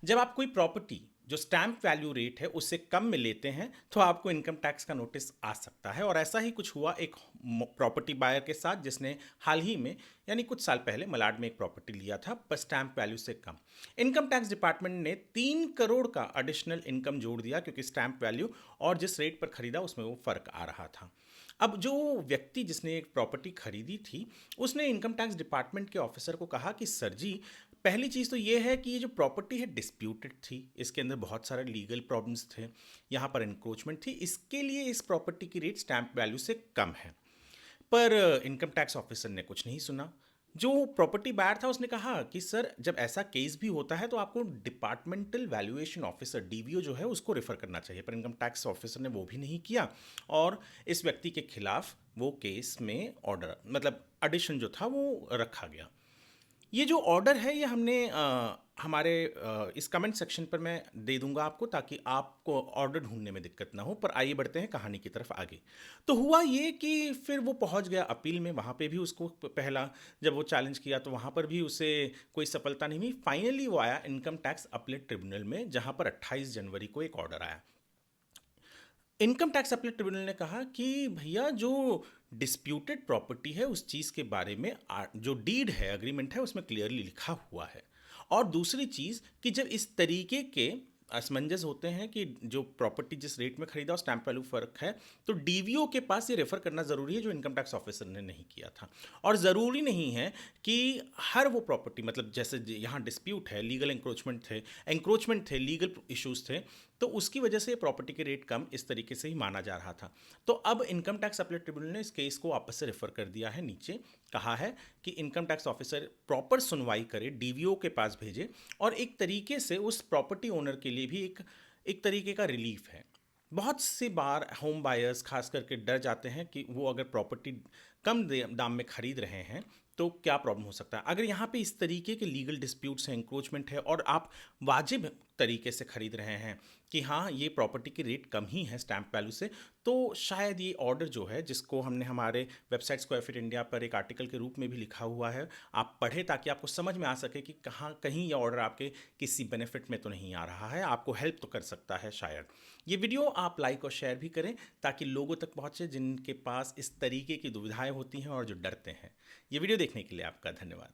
जब आप कोई प्रॉपर्टी जो स्टैम्प वैल्यू रेट है उससे कम में लेते हैं तो आपको इनकम टैक्स का नोटिस आ सकता है। और ऐसा ही कुछ हुआ एक प्रॉपर्टी बायर के साथ जिसने हाल ही में यानी कुछ साल पहले मलाड में एक प्रॉपर्टी लिया था पर स्टैम्प वैल्यू से कम। इनकम टैक्स डिपार्टमेंट ने 3 करोड़ का एडिशनल इनकम जोड़ दिया क्योंकि स्टैम्प वैल्यू और जिस रेट पर खरीदा उसमें वो फर्क आ रहा था। अब जो व्यक्ति जिसने एक प्रॉपर्टी खरीदी थी उसने इनकम टैक्स डिपार्टमेंट के ऑफिसर को कहा कि सर जी, पहली चीज़ तो ये है कि ये जो प्रॉपर्टी है डिस्प्यूटेड थी, इसके अंदर बहुत सारे लीगल प्रॉब्लम्स थे, यहाँ पर इंक्रोचमेंट थी, इसके लिए इस प्रॉपर्टी की रेट स्टैम्प वैल्यू से कम है। पर इनकम टैक्स ऑफिसर ने कुछ नहीं सुना। जो प्रॉपर्टी बायर था उसने कहा कि सर, जब ऐसा केस भी होता है तो आपको डिपार्टमेंटल वैल्यूएशन ऑफिसर डीवीओ जो है उसको रेफर करना चाहिए, पर इनकम टैक्स ऑफिसर ने वो भी नहीं किया और इस व्यक्ति के खिलाफ वो केस में ऑर्डर मतलब एडिशन जो था वो रखा गया। ये जो ऑर्डर है ये हमने हमारे इस कमेंट सेक्शन पर मैं दे दूंगा आपको ताकि आपको ऑर्डर ढूंढने में दिक्कत ना हो। पर आइए बढ़ते हैं कहानी की तरफ आगे। तो हुआ ये कि फिर वो पहुंच गया अपील में, वहाँ पे भी उसको पहला जब वो चैलेंज किया तो वहाँ पर भी उसे कोई सफलता नहीं मिली। फाइनली वो आया इनकम टैक्स अपीलेट ट्रिब्यूनल में जहाँ पर 28 जनवरी को एक ऑर्डर आया। इनकम टैक्स अपीलेट ट्रिब्यूनल ने कहा कि भैया, जो डिस्प्यूटेड प्रॉपर्टी है उस चीज़ के बारे में जो डीड है, एग्रीमेंट है, उसमें क्लियरली लिखा हुआ है। और दूसरी चीज़ कि जब इस तरीके के असमंजस होते हैं कि जो प्रॉपर्टी जिस रेट में खरीदा और स्टैम्प वैल्यू फ़र्क है, तो डीवीओ के पास ये रेफर करना ज़रूरी है, जो इनकम टैक्स ऑफिसर ने नहीं किया था। और ज़रूरी नहीं है कि हर वो प्रॉपर्टी, मतलब जैसे यहाँ डिस्प्यूट है, लीगल एंक्रोचमेंट थे, लीगल इश्यूज थे, तो उसकी वजह से प्रॉपर्टी के रेट कम इस तरीके से ही माना जा रहा था। तो अब इनकम टैक्स अपीलेट ट्रिब्यूनल ने इस केस को वापस से रेफर कर दिया है नीचे। कहा है कि इनकम टैक्स ऑफिसर प्रॉपर सुनवाई करे, डीवीओ के पास भेजे, और एक तरीके से उस प्रॉपर्टी ओनर के लिए भी एक तरीके का रिलीफ है। बहुत सी बार होम बायर्स खास करके डर जाते हैं कि वो अगर प्रॉपर्टी कम दाम में खरीद रहे हैं तो क्या प्रॉब्लम हो सकता है। अगर यहाँ पे इस तरीके के लीगल डिस्प्यूट्स हैं, इंक्रोचमेंट है, और आप वाजिब तरीके से खरीद रहे हैं कि हाँ ये प्रॉपर्टी की रेट कम ही है स्टैम्प वैल्यू से, तो शायद ये ऑर्डर जो है, जिसको हमने हमारे वेबसाइट स्क्वायर फीट इंडिया पर एक आर्टिकल के रूप में भी लिखा हुआ है, आप पढ़ें ताकि आपको समझ में आ सके कि कहीं ये ऑर्डर आपके किसी बेनिफिट में तो नहीं आ रहा है, आपको हेल्प तो कर सकता है शायद। ये वीडियो आप लाइक और शेयर भी करें ताकि लोगों तक पहुँचे जिनके पास इस तरीके की दुविधाएं होती हैं और जो डरते हैं। ये वीडियो देखने के लिए आपका धन्यवाद।